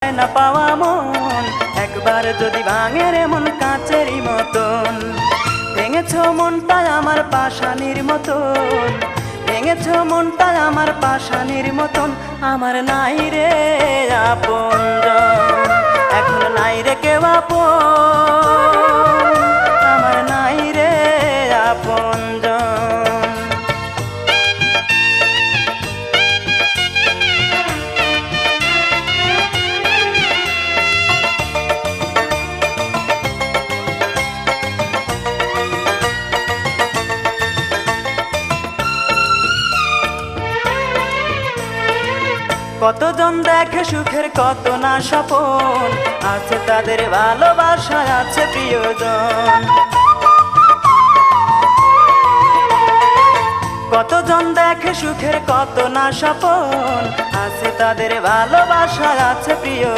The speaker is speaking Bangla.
না পাওয়া মন একবার যদি ভাঙে রে মন কাচেরই মতন। ভেঙেছ মনটা আমার পাষাণীর মতন, ভেঙেছ মনটা আমার পাষাণীর মতন। আমার নাই রে আপনজন, এখন নাই রে কেউ আপন, আমার নাই রে আপনজন। কতজন দেখে সুখের কত না স্বপন, আছে তাদের ভালোবাসা আছে প্রিয়জন। কতজন দেখে সুখের কত না স্বপন, আছে তাদের ভালোবাসা আছে প্রিয়।